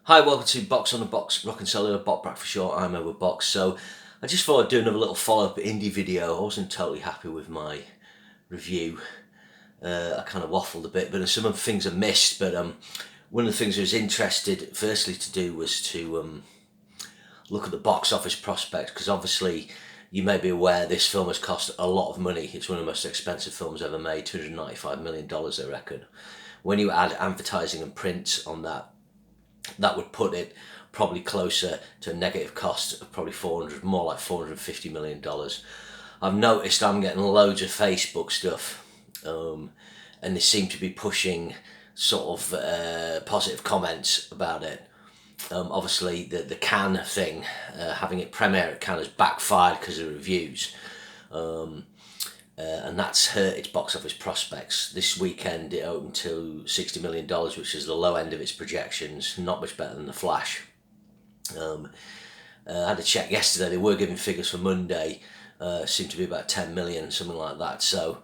Hi, welcome to Box on the Box, Rock and Cellular, Botbrack for short. I'm over Box. So I just thought I'd do another little follow-up Indy video. I wasn't totally happy with my review. I kind of waffled a bit, but some of the things I missed. But one of the things I was interested, firstly, to do was to look at the box office prospects, because obviously you may be aware this film has cost a lot of money. It's one of the most expensive films ever made, $295 million, I reckon. When you add advertising and print on that would put it probably closer to a negative cost of probably more like $450 million. I've noticed I'm getting loads of Facebook stuff, and they seem to be pushing sort of positive comments about it. Obviously, the Cannes thing, having it premiere at Cannes has backfired because of reviews. And that's hurt its box office prospects. This weekend it opened to $60 million, which is the low end of its projections, not much better than The Flash. I had a check yesterday, they were giving figures for Monday, seemed to be about 10 million, something like that. So,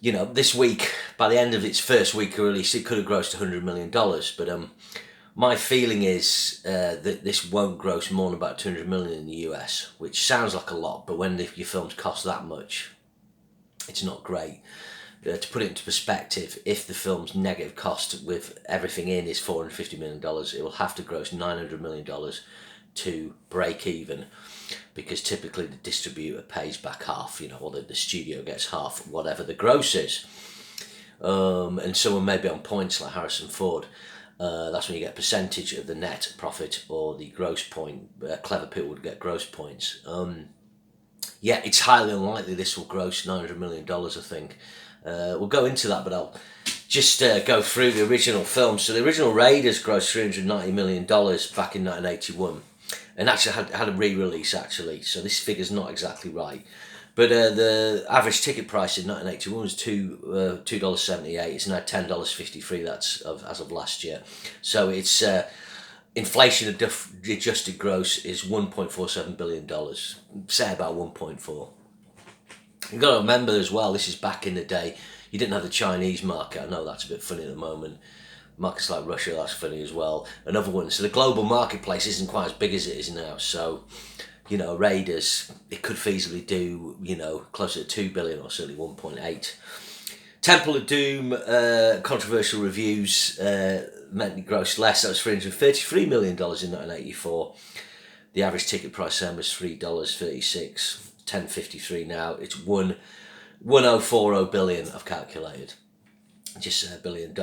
you know, this week, by the end of its first week of release, it could have grossed $100 million. But my feeling is that this won't gross more than about 200 million in the US, which sounds like a lot, but when your films cost that much, it's not great. To put it into perspective, if the film's negative cost with everything in is $450 million, it will have to gross $900 million to break even, because typically the distributor pays back half, or the studio gets half, whatever the gross is. And someone may be on points like Harrison Ford. That's when you get a percentage of the net profit or the gross point. Clever people would get gross points. Yeah, it's highly unlikely this will gross $900 million, I think. We'll go into that, but I'll just go through the original film. So the original Raiders grossed $390 million back in 1981. And actually had a re-release, actually. So this figure's not exactly right. But the average ticket price in 1981 was $2.78. It's now $10.53, that's as of last year. So it's... inflation adjusted gross is $1.47 billion, say about 1.4. You've got to remember as well, this is back in the day, you didn't have the Chinese market. I know that's a bit funny at the moment. Markets like Russia, that's funny as well, and other ones. So the global marketplace isn't quite as big as it is now. So, Raiders, it could feasibly do, closer to 2 billion or certainly 1.8. Temple of Doom, controversial reviews, meant it grossed less. That was $333 million in 1984. The average ticket price then was $3.36, $10.53 now. It's $1.040 billion, I've calculated. Just $1 billion.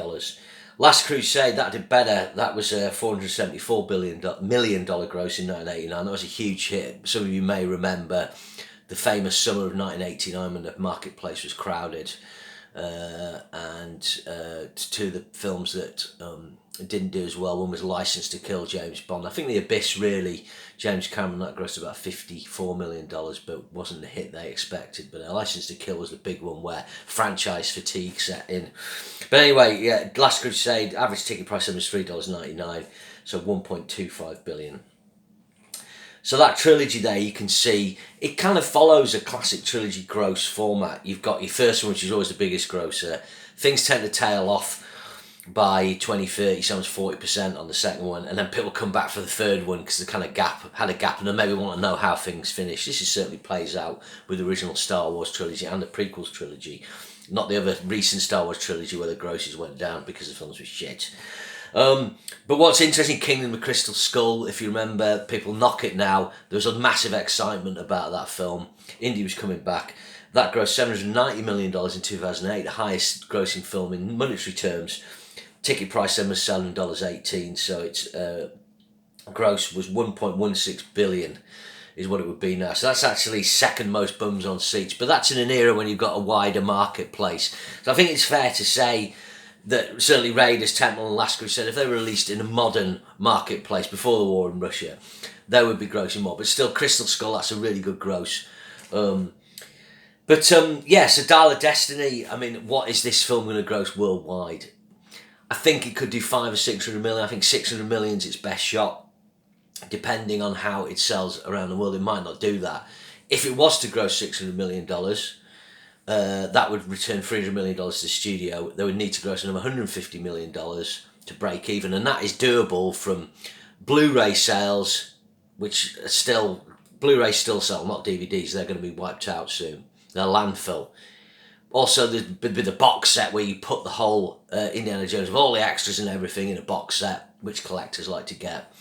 Last Crusade, that did better. That was a $474 million gross in 1989. That was a huge hit. Some of you may remember the famous summer of 1989 when the marketplace was crowded. And two of the films that didn't do as well, one was License to Kill, James Bond. I think The Abyss, really, James Cameron, that grossed about $54 million, but wasn't the hit they expected. But License to Kill was the big one where franchise fatigue set in. But anyway, yeah, Last Crusade, average ticket price was $3.99, so $1.25 billion. So that trilogy there, you can see, it kind of follows a classic trilogy gross format. You've got your first one, which is always the biggest grosser. Things tend to tail off by 2030, so it's 40% on the second one, and then people come back for the third one because they kind of had a gap, and they maybe want to know how things finish. This certainly plays out with the original Star Wars trilogy and the prequels trilogy, not the other recent Star Wars trilogy where the grosses went down because the films were shit. But what's interesting, Kingdom of Crystal Skull, if you remember, people knock it now. There was a massive excitement about that film. Indy was coming back. That grossed $790 million in 2008, the highest grossing film in monetary terms. Ticket price then was $7.18, so its gross was $1.16 billion is what it would be now. So that's actually second most bums on seats, but that's in an era when you've got a wider marketplace. So I think it's fair to say that certainly Raiders, Temple and Last Crusade, if they were released in a modern marketplace before the war in Russia, they would be grossing more. But still, Crystal Skull, that's a really good gross. So Dial of Destiny, I mean, what is this film going to gross worldwide? I think it could do 500 or 600 million. I think 600 million is its best shot. Depending on how it sells around the world, it might not do that. If it was to gross $600 million, that would return $300 million to the studio. They would need to gross another $150 million to break even, and that is doable from Blu-ray sales, which are still, Blu-rays still sell, not DVDs. They're going to be wiped out soon. They're landfill. Also, there's the box set where you put the whole Indiana Jones with all the extras and everything in a box set, which collectors like to get.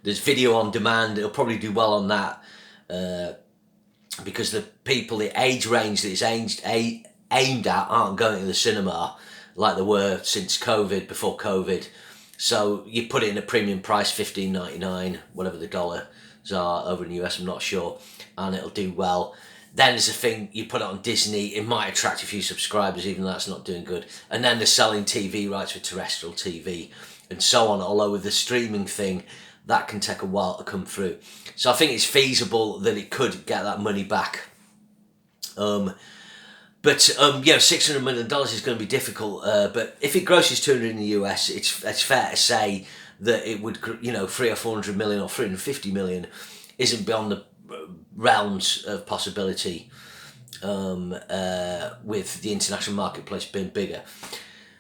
There's video on demand. It'll probably do well on that because the people, the age range that it's aimed at aren't going to the cinema like they were since COVID, before COVID. So you put it in a premium price, $15.99, whatever the dollars are over in the US, I'm not sure, and it'll do well. Then there's a thing, you put it on Disney, it might attract a few subscribers, even though that's not doing good. And then they're selling TV rights for terrestrial TV and so on, although with the streaming thing, that can take a while to come through. So I think it's feasible that it could get that money back. But $600 million is going to be difficult. But if it grosses 200 in the US, it's fair to say that it would, 300 or 400 million or 350 million isn't beyond the realms of possibility with the international marketplace being bigger.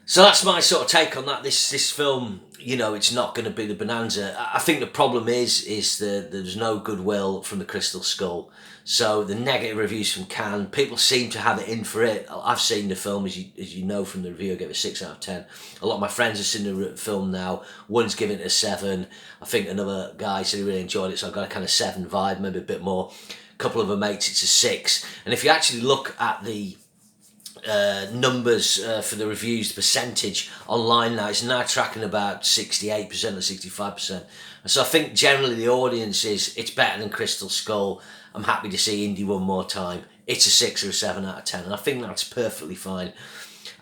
So that's my sort of take on that. This film, it's not going to be the bonanza. I think the problem is that there's no goodwill from the Crystal Skull. So the negative reviews from Cannes, people seem to have it in for it. I've seen the film, as you know from the review, I gave it a 6 out of 10. A lot of my friends have seen the film now. One's giving it a 7. I think another guy said he really enjoyed it, so I've got a kind of 7 vibe, maybe a bit more. A couple of her mates, it's a 6. And if you actually look at the numbers for the reviews, the percentage online now, it's now tracking about 68% or 65%. And so I think generally the audience it's better than Crystal Skull. I'm happy to see Indy one more time. It's a 6 or a 7 out of 10, and I think that's perfectly fine.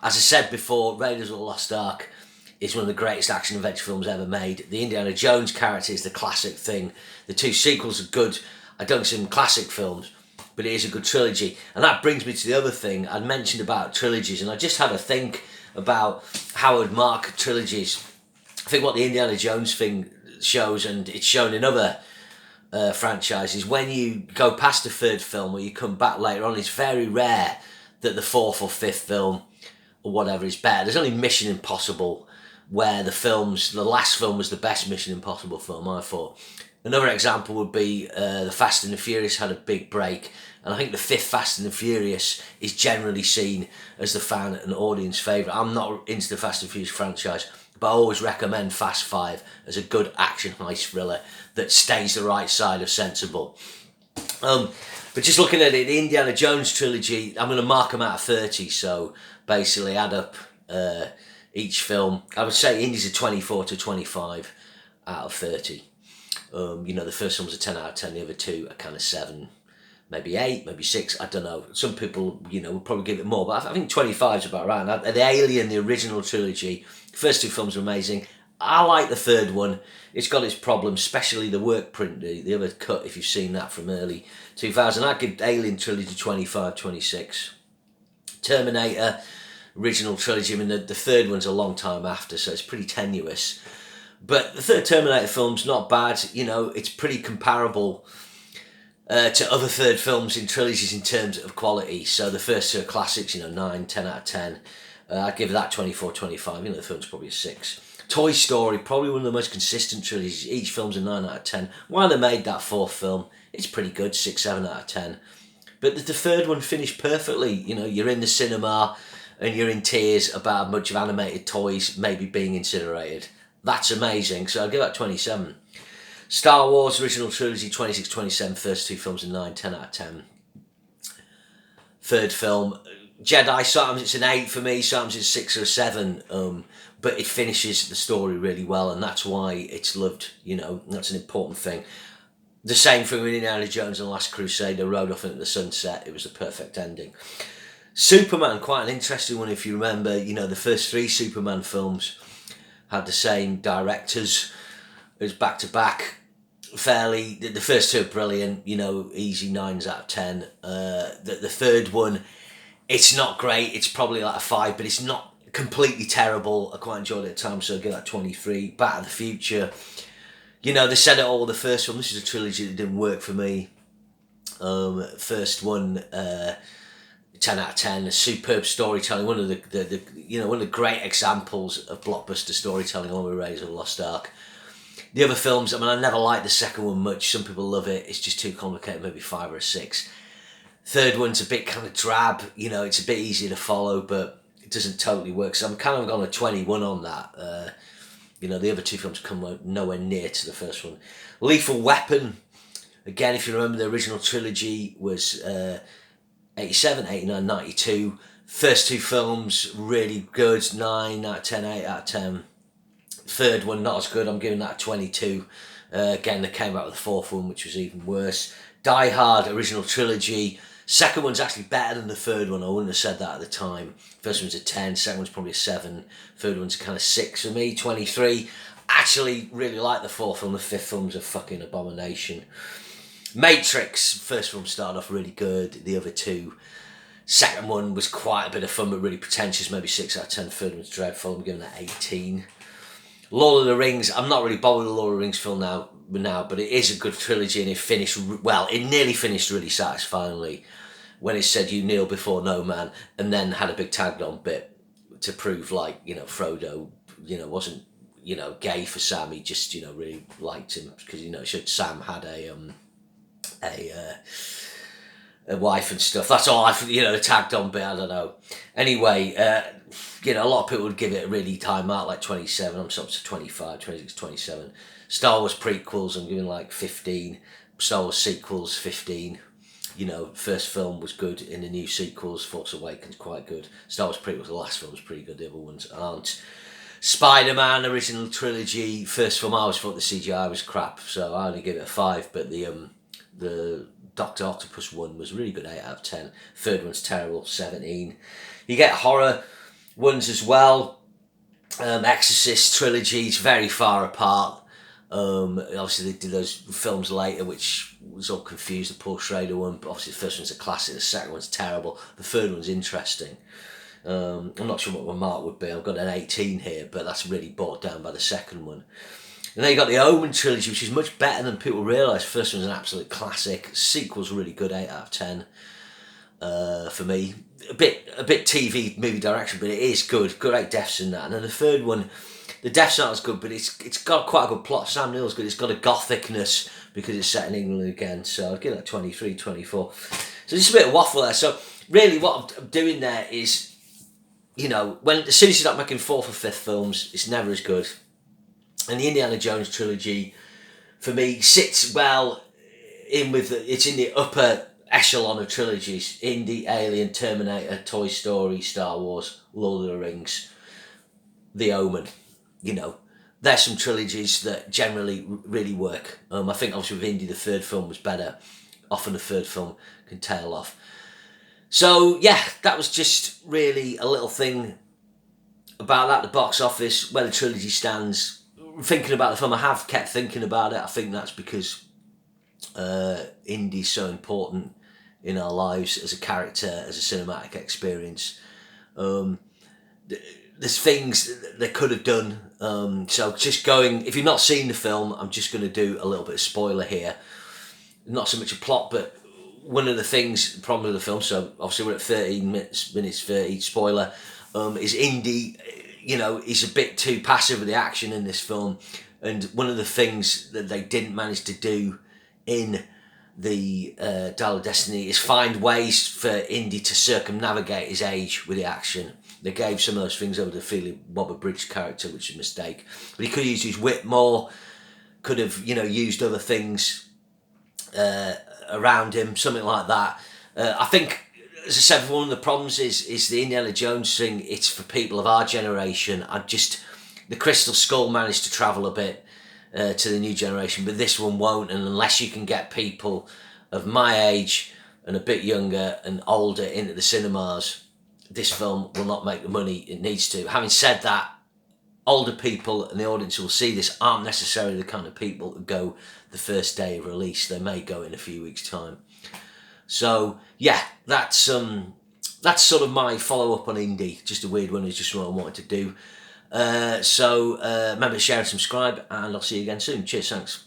As I said before, Raiders of the Lost Ark is one of the greatest action adventure films ever made. The Indiana Jones character is the classic thing. The 2 sequels are good. I don't see them classic films, but it is a good trilogy. And that brings me to the other thing I'd mentioned about trilogies, and I just had a think about how I'd mark trilogies. I think what the Indiana Jones thing shows, and it's shown in other franchises, when you go past the 3rd film or you come back later on, it's very rare that the 4th or 5th film or whatever is better. There's only Mission Impossible where the last film was the best Mission Impossible film, I thought. Another example would be the Fast and the Furious had a big break, and I think the 5th Fast and the Furious is generally seen as the fan and audience favourite. I'm not into the Fast and Furious franchise, but I always recommend Fast 5 as a good action heist thriller that stays the right side of sensible. But just looking at it, the Indiana Jones trilogy, I'm going to mark them out of 30, so basically add up each film. I would say Indy's a 24 to 25 out of 30. The first one was a 10 out of 10, the other 2 are kind of 7, maybe 8, maybe 6, I don't know. Some people, will probably give it more, but I think 25 is about right. And the Alien, the original trilogy, the first 2 films are amazing. I like the 3rd one. It's got its problems, especially the work print, the other cut, if you've seen that from early 2000. I'd give Alien trilogy 25, 26. Terminator, original trilogy, the 3rd one's a long time after, so it's pretty tenuous. But the 3rd Terminator film's not bad. It's pretty comparable to other 3rd films in trilogies in terms of quality. So the first 2 are classics, 9, 10 out of 10. I'd give that 24, 25. The film's probably a 6. Toy Story, probably one of the most consistent trilogies. Each film's a 9 out of 10. Why they made that 4th film, it's pretty good, 6, 7 out of 10. But the 3rd one finished perfectly. You're in the cinema and you're in tears about a bunch of animated toys maybe being incinerated. That's amazing, so I'll give that 27. Star Wars original trilogy, 26, 27. First 2 films are 9, 10 out of 10. 3rd film, Jedi, sometimes it's an 8 for me, sometimes it's 6 or a 7. But it finishes the story really well, and that's why it's loved. That's an important thing. The same thing with Indiana Jones and the Last Crusade. They rode off into the sunset. It was the perfect ending. Superman, quite an interesting one if you remember. The first 3 Superman films had the same directors. It was back to back. Fairly, the first 2 are brilliant. Easy 9s out of 10. The 3rd one, it's not great. It's probably like a 5, but it's not completely terrible. I quite enjoyed it at the time, so I'll give that 23. Back to the Future. They said it all, the first one. This is a trilogy that didn't work for me. First one, 10 out of 10. A superb storytelling. One of the one of the great examples of blockbuster storytelling along with Raiders of the Lost Ark. The other films, I mean, I never liked the second one much. Some people love it. It's just too complicated, maybe 5 or a 6. Third one's a bit kind of drab. It's a bit easier to follow, but it doesn't totally work. So I'm kind of on a 21 on that. The other 2 films come nowhere near to the first one. Lethal Weapon, again, if you remember, the original trilogy was 87, 89, 92. First 2 films, really good, 9 out of 10, 8 out of 10. Third one, not as good, I'm giving that a 22. Again, they came out with the 4th one, which was even worse. Die Hard, original trilogy. Second one's actually better than the third one. I wouldn't have said that at the time. First one's a 10, second one's probably a 7. Third one's kind of 6 for me, 23. Actually, really like the 4th film. The 5th film's a fucking abomination. Matrix, first film started off really good. The other 2. Second one was quite a bit of fun, but really pretentious. Maybe 6 out of 10. Third one's dreadful. I'm giving that 18. Lord of the Rings, I'm not really bothered with the Lord of the Rings film now, but it is a good trilogy, and it nearly finished really satisfyingly when it said "you kneel before no man," and then had a big tagged on bit to prove Frodo wasn't gay for Sam. He just really liked him because it showed Sam had a wife and stuff. That's all the tagged on bit, I don't know. Anyway, a lot of people would give it a really high mark, like 27. I'm sort of 25, 26, 27. Star Wars prequels, I'm giving like 15. Star Wars sequels, 15. First film was good. In the new sequels, Force Awakens quite good. Star Wars prequels, the last film was pretty good. The other ones aren't. Spider-Man original trilogy, first film, I always thought the CGI was crap, so I only give it a 5. But the Dr. Octopus one was really good, 8 out of 10. Third one's terrible, 17. You get horror ones as well. Exorcist trilogies, very far apart. Obviously they did those films later, which was all confused. The Paul Schrader one, but obviously the first one's a classic, the second one's terrible, the third one's interesting. I'm not sure what my mark would be. I've got an 18 here, but that's really brought down by the second one. And then you got the Omen trilogy, which is much better than people realise. First one's an absolute classic. Sequel's really good, 8 out of 10 for me. A bit TV movie direction, but it is good. Great deaths in that. And then the third one, the deaths aren't as good, but it's got quite a good plot. Sam Neill's good. It's got a gothicness because it's set in England again. So I'd give that 23, 24. So just a bit of waffle there. So really what I'm doing there is, as soon as you start making 4th or 5th films, it's never as good. And the Indiana Jones trilogy, for me, sits well it's in the upper echelon of trilogies. Indy, Alien, Terminator, Toy Story, Star Wars, Lord of the Rings, The Omen. There's some trilogies that generally really work. I think obviously with Indy, the third film was better. Often the third film can tail off. So yeah, that was just really a little thing about that, the box office, where the trilogy stands. Thinking about the film, I have kept thinking about it. I think that's because Indy's so important in our lives as a character, as a cinematic experience. There's things they could have done. So just if you've not seen the film, I'm just going to do a little bit of spoiler here. Not so much a plot, but one of the problem with the film, so obviously we're at 13 minutes 30, spoiler, is Indy, he's a bit too passive with the action in this film. And one of the things that they didn't manage to do in the Dial of Destiny is find ways for Indy to circumnavigate his age with the action. They gave some of those things over to Phoebe Waller-Bridge character, which is a mistake. But he could have used his wit more, could have, used other things around him, something like that. I think, as I said, one of the problems is the Indiana Jones thing. It's for people of our generation. The Crystal Skull managed to travel a bit to the new generation, but this one won't. And unless you can get people of my age and a bit younger and older into the cinemas, this film will not make the money it needs to. Having said that, older people and the audience who will see this aren't necessarily the kind of people that go the first day of release. They may go in a few weeks' time. So yeah, that's sort of my follow-up on Indy. Just a weird one. It's just what I wanted to do. So remember to share and subscribe, and I'll see you again soon. Cheers, thanks.